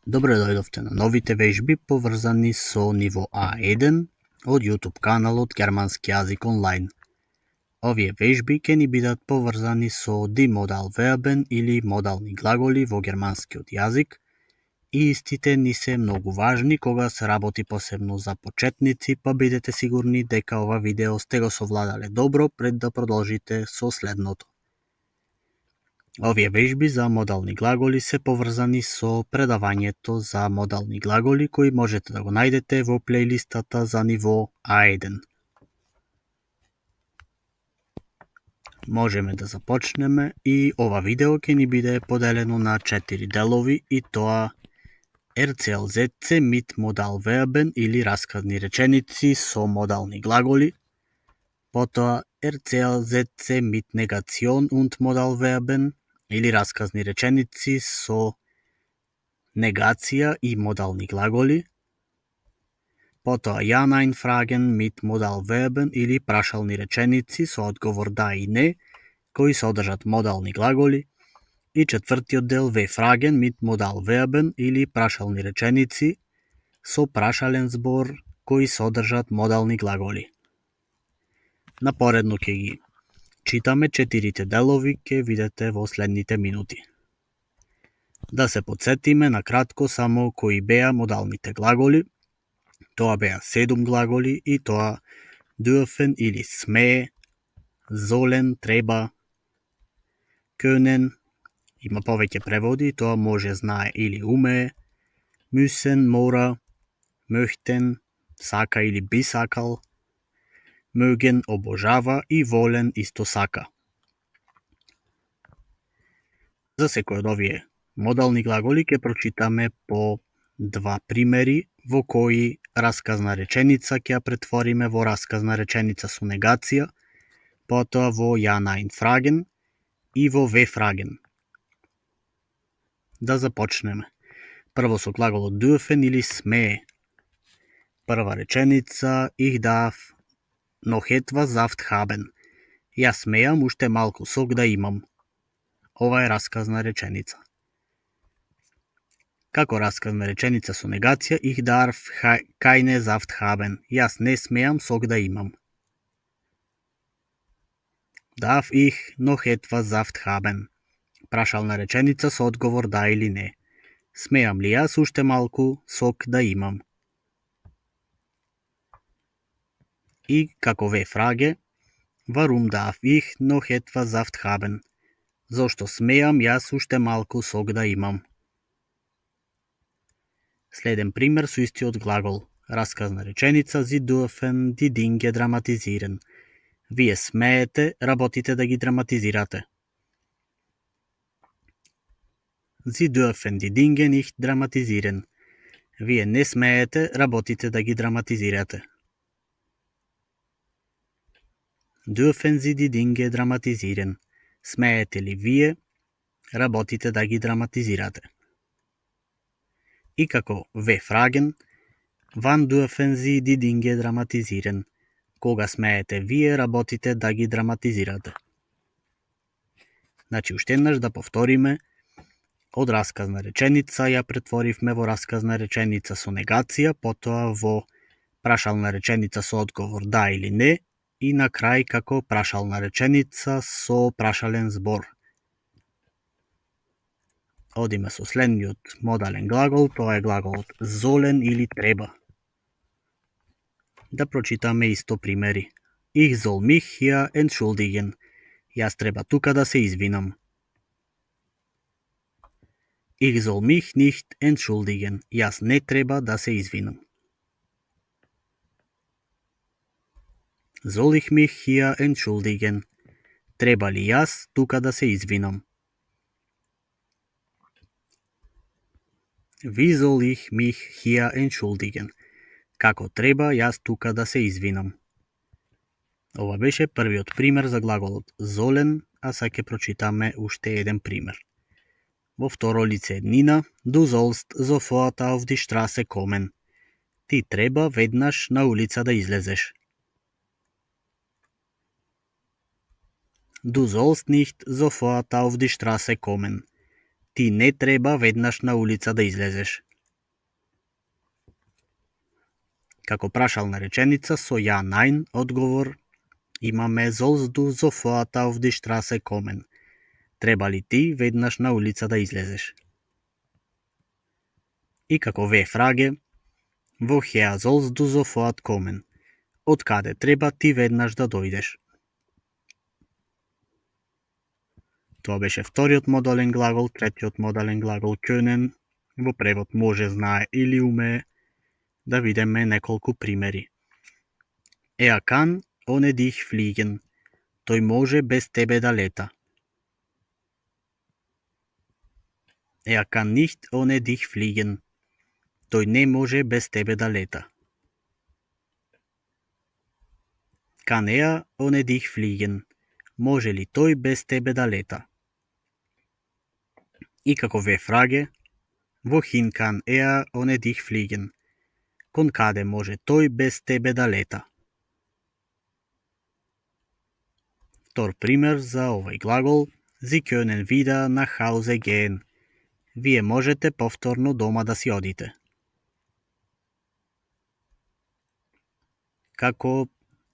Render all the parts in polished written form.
Добре дојдовте на новите вежби поврзани со ниво A1 од YouTube каналот Германски јазик онлайн. Овие вежби ќе ни бидат поврзани со die Modal Verben или модални глаголи во германскиот јазик и истите ни се многу важни кога се работи посебно за почетници, па бидете сигурни дека ова видео сте го совладале добро пред да продолжите со следното. Овие вежби за модални глаголи се поврзани со предавањето за модални глаголи кои можете да го најдете во плейлистата за ниво A1. Можеме да започнеме и ова видео ќе ни биде поделено на 4 делови и тоа Erzählsätze mit Modalverben или расказни реченици со модални глаголи, потоа Erzählsätze mit Negation und Modalverben или расказни реченици со негација и модални глаголи, потоа Ja-Nein-Fragen mit Modalverben или прашални реченици со одговор да и не, кои содржат модални глаголи, и четвртиот дел V-Fragen mit Modalverben или прашални реченици со прашален збор кои содржат модални глаголи. Напоредно ќе ги читаме 4 делови, ќе видите во следните минути. Да се подсетиме на кратко само кои беа модалните глаголи. Тоа беа 7 глаголи и тоа dürfen или смее, sollen, треба, können, има повеќе преводи, тоа може, знае или умее, müssen, мора, möchten, сака или би сакал, mögen, обожава и wollen исто сака. За секој од овие модални глаголи ќе прочитаме по 2 примери во кои расказна реченица ќе ја претвориме во расказна реченица со негација, потоа во Ja-Nein-Fragen и во V-Fragen. Да започнеме. Прво со глаголот dürfen или смее. Прва реченица Ich darf noch etwas Saft haben. Јас смеам уште малку сок да имам. Ова е расказна реченица. Како расказна реченица со негација Ich darf keine Saft haben. Јас не смеам сок да имам. Darf ich noch etwas Saft haben? Прашална реченица со одговор да или не. Смеам ли јас уште малку сок да имам? И како V-Frage, Warum darf ich noch etwas Saft haben? Зошто смеам јас уште малку сок да имам? Следен пример со истиот глагол. Расказна реченица Sie dürfen die Dinge dramatisieren. Вие смеете работите да ги драматизирате. Sie dürfen die Dinge nicht dramatisieren. Вие не смеете работите да ги драматизирате. Dürfen Sie die Dinge dramatisieren? Смеете ли вие работите да ги драматизирате? И како V-Fragen, Wann dürfen Sie die Dinge dramatisieren? Кога смеете вие работите да ги драматизирате? Значи, уште еднаш да повториме. Од расказна реченица ја претворивме во расказна реченица со негација, потоа во прашална реченица со одговор да или не и на крај како прашална реченица со прашален збор. Одиме со следниот модален глагол, тоа е глаголот sollen или треба. Да прочитаме исто примери. Ich soll mich hier entschuldigen. Јас треба тука да се извинам. Ich soll mich nicht entschuldigen. Јас не треба да се извинам. Soll ich mich hier entschuldigen? Треба ли јас тука да се извинам? Wie soll ich mich hier entschuldigen? Како треба јас тука да се извинам? Ова беше првиот пример за глаголот sollen, а сега ќе прочитаме уште еден пример. Во второ лице еднина, du sollst sofort auf die Straße kommen. Ти треба веднаш на улица да излезеш. Du sollst nicht sofort auf die Straße kommen. Ти не треба веднаш на улица да излезеш. Како прашална реченица со ja, nein одговор имаме sollst du sofort auf die Straße kommen? Треба ли ти веднаш на улица да излезеш? И како V-фраге, woher sollst du sofort kommen? Од каде треба ти веднаш да дојдеш? Тоа беше вториот модален глагол, третиот модален глагол können, во превод може, знае или умее. Да видиме неколку примери. Kann ohne dich fliegen. Тој може без тебе да лета. Kann nicht ohne dich fliegen. Тој не може без тебе да лета. Kann ohne dich fliegen? Може ли тој без тебе да лета? И како V-фраге, wohin kann ohne dich fliegen? Кон каде може тој без тебе да лета? Втор пример за овој глагол. Sie können wieder nach Hause gehen. Вие можете повторно дома да си одите. Како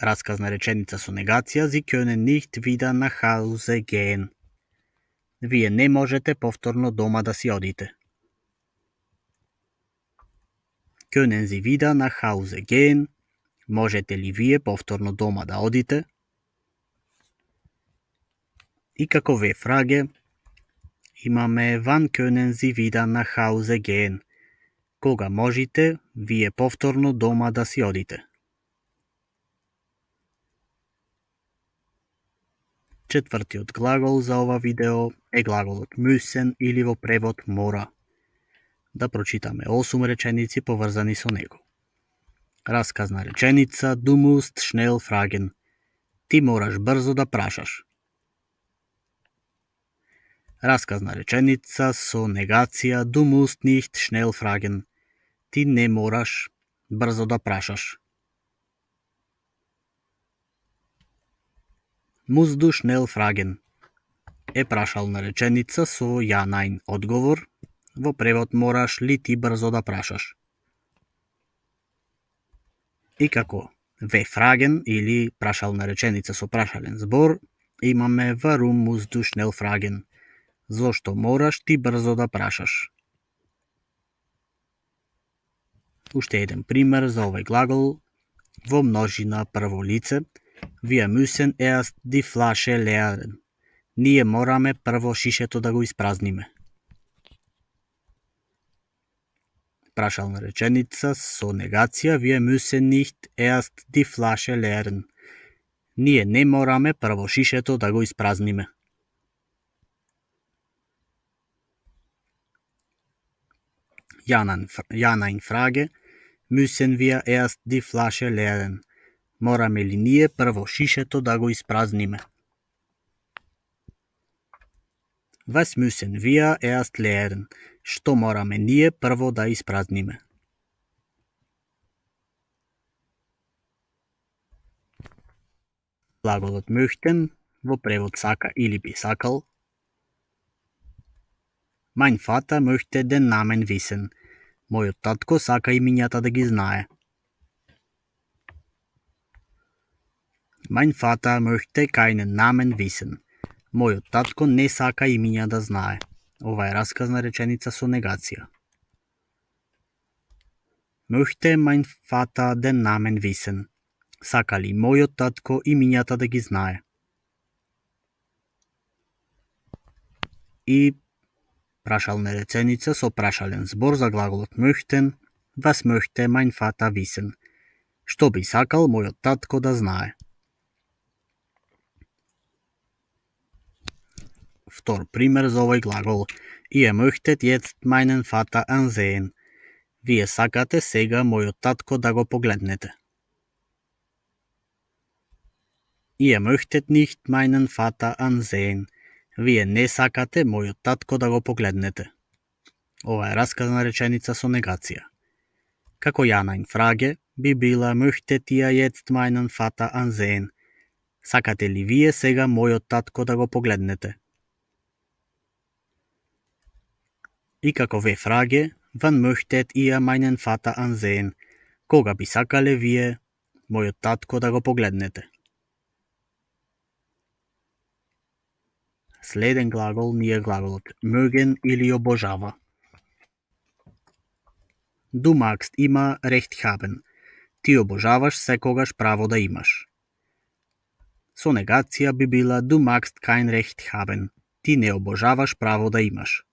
расказна реченица со негација, Sie können nicht wieder nach Hause gehen. Вие не можете повторно дома да си одите. Können Sie wieder nach Hause gehen? Можете ли вие повторно дома да одите? И како V-фраге имаме wann können Sie wieder nach Hause gehen? Кога можете вие повторно дома да си одите? Четвртиот глагол за ова видео е глаголот müssen или во превод мора. Да прочитаме 8 реченици поврзани со него. Расказна реченица Du musst schnell fragen. Ти мораш брзо да прашаш. Расказна реченица со негација Du musst nicht schnell fragen. Ти не мораш брзо да прашаш. Musst du schnell fragen е прашална реченица со ja, nein одговор. Во превод мораш ли ти брзо да прашаш. И како V-фраген или прашална реченица со прашален збор имаме warum musst du schnell fragen? Зошто мораш ти брзо да прашаш? Уште еден пример за овој глагол во множина прво лице. Wir müssen erst die Flasche leeren. Ние мораме прво шишето да го испразниме. Прашална реченица со негација Wir müssen nicht erst die Flasche leeren. Ние не мораме прво шишето да го испразниме. Ja, nein Frage. Müssen wir erst die Flasche leeren? Мораме ли ние прво шишето да го испразниме? Was müssen wir erst leeren? Што мораме ние прво да испразниме? Глаголот möchten во превод сака или би сакал. Mein Vater möchte den Namen wissen. Мојот татко сака имињата да ги знае. Mein Vater möchte keinen Namen wissen. Мојот татко не сака имиња да знае. Ова е расказна реченица со негација. Möchte mein Vater den Namen wissen? Сака ли мојот татко имињата да ги знае? И прашална реченица со прашален збор за глаголот möchten. Was möchte mein Vater wissen? Што би сакал мојот татко да знае? Втор пример за овој глагол. Ihr möchtet jetzt meinen Vater ansehen. Вие сакате сега мојот татко да го погледнете. Ihr möchtet nicht meinen Vater ansehen. Вие не сакате мојот татко да го погледнете. Ова е расказна реченица со негација. Како ja, nein Frage би била möchtet ihr jetzt meinen Vater ansehen? Сакате ли вие сега мојот татко да го погледнете? И како V-фраге, wann möchtet ihr meinen Vater ansehen? Кога би сакале вие мојот татко да го погледнете? Следен глагол ни е глаголот mögen или обожава. Du magst immer recht haben. Ти обожаваш секогаш право да имаш. Со негација би била du magst kein recht haben. Ти не обожаваш право да имаш.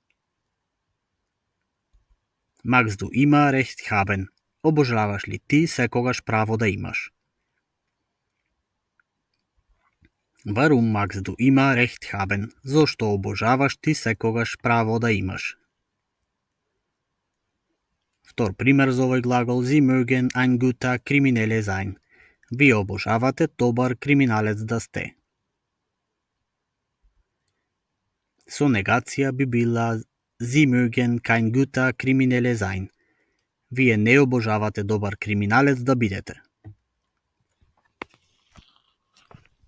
Magst du immer recht haben? Обожаваш ли ти секогаш право да имаш? Warum magst du immer recht haben? Зошто обожаваш ти секогаш право да имаш? Втор пример за овој глагол Sie mögen ein guter Kriminelle sein. Вие обожавате добар криминалец да сте. Со негација би била Sie mögen kein guter Kriminelle sein. Вие не обожавате добар криминалец да бидете.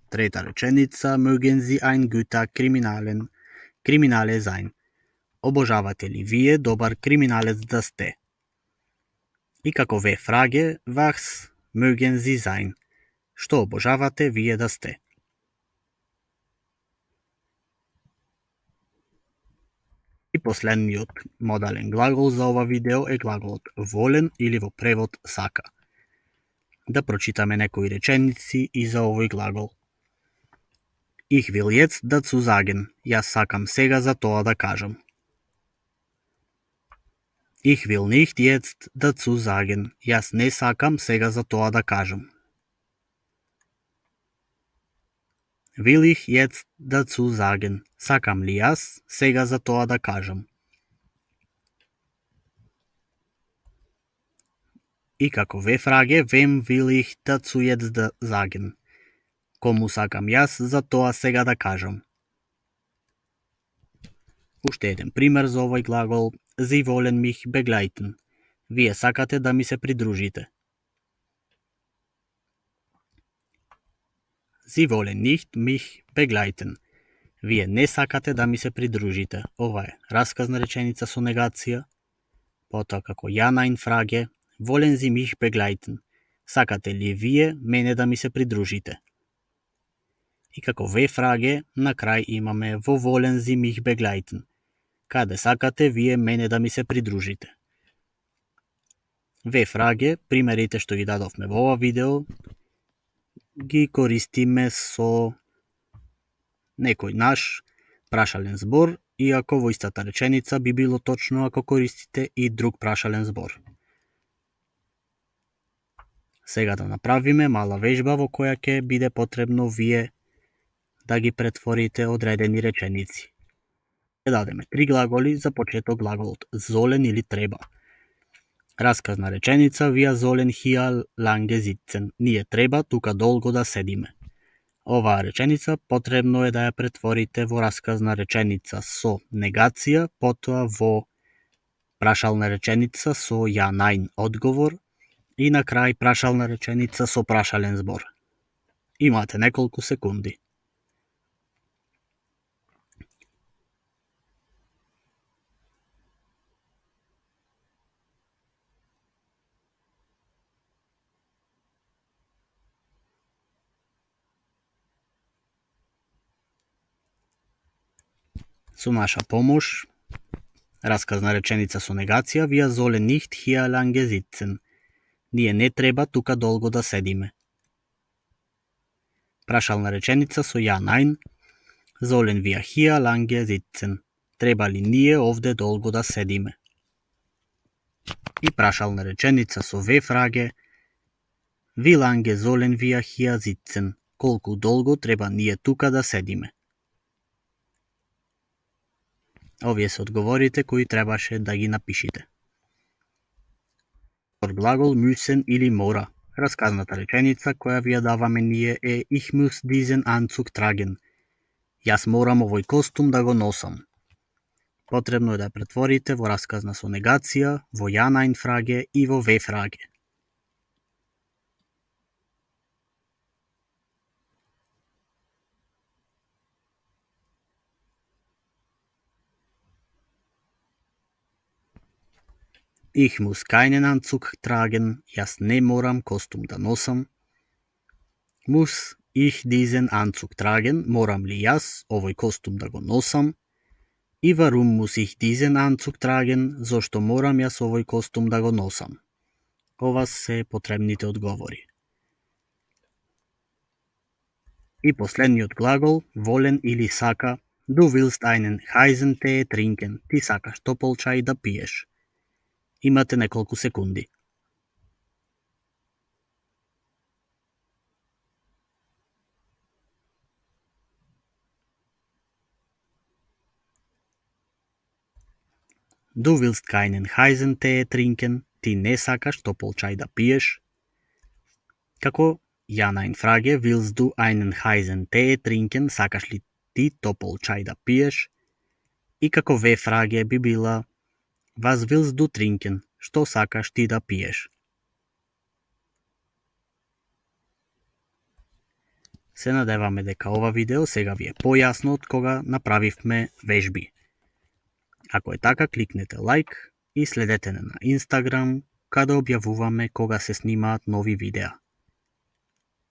Трета реченица mögen Sie ein guter Kriminale sein. Обожавате ли вие добар криминалец да сте? И како V-фраге, was mögen Sie sein? Што обожавате вие да сте? И последниот модален глагол за ова видео е глаголот волен или во превод сака. Да прочитаме некои реченици и за овој глагол. Ich will jetzt dazu sagen. Јас сакам сега за тоа да кажам. Ich will nicht jetzt dazu sagen. Јас не сакам сега за тоа да кажам. Will ich jetzt dazu sagen? Сакам ли јас сега за тоа да кажам? И како V-фраге, wem will ich dazu jetzt sagen? Кому сакам јас за тоа сега да кажам? Уште еден пример за овој глагол. Sie wollen mich begleiten. Вие сакате да ми се придружите. Sie wollen nicht mich begleiten. Вие не сакате да ми се придружите. Ова е расказна реченица со негација. Потоа како ја најнфраге, wollen Sie mich begleiten. Сакате ли вие мене да ми се придружите? И како V-фраге, на крај имаме во wollen Sie mich begleiten. Каде сакате вие мене да ми се придружите? V-фраге, примерите што ги дадовме во ова видео, ги користиме со некој наш прашален збор, иако во истата реченица би било точно ако користите и друг прашален збор. Сега да направиме мала вежба во која ќе биде потребно вие да ги претворите одредени реченици. Ќе дадеме 3 глаголи, за почеток глаголот золен или треба. Расказна реченица, wir sollen hier lange sitzen. Ние треба тука долго да седиме. Оваа реченица потребно е да ја претворите во расказна реченица со негација, потоа во прашална реченица со ја најн одговор и на крај прашална реченица со прашален збор. Имате неколку секунди. Со наша помош, расказна реченица со негација, wir sollen nicht hier lange sitzen. Ние не треба тука долго да седиме. Прашална реченица со ја најн, sollen wir hier lange sitzen. Треба ли ние овде долго да седиме? И прашална реченица со V-фраге, wie lange sollen wir hier sitzen? Колку долго треба ние тука да седиме? Овие се одговорите кои требаше да ги напишите. Глагол müssen или мора. Расказната реченица која ви ја даваме ние е Ich muss diesen Anzug tragen. Јас морам овој костум да го носам. Потребно е да претворите во расказна со негација, во ја најнфраге и во V-фраге. Ich muss keinen Anzug tragen. Јас не морам костюм да носам. Muss ich diesen Anzug tragen? Морам ли јас овој костюм да го носам? И warum muss ich diesen Anzug tragen? Зошто морам јас овој костюм да го носам? Ова се потребните одговори. И последниот глагол, волен или сака, du willst einen heißen Tee trinken. Ти сакаш топол чај да пиеш. Имате неколку секунди. Du willst keinen heißen Tee trinken. Ти не сакаш топол чај да пиеш. Како ја на инфраге, willst du einen heißen Tee trinken? Сакаш ли ти топол чај да пиеш? И како ве фраге би била was willst du trinken? Што сакаш ти да пиеш? Се надеваме дека ова видео сега ви е појасно од кога направивме вежби. Ако е така, кликнете лайк и следете на Инстаграм, каде објавуваме кога се снимаат нови видеа.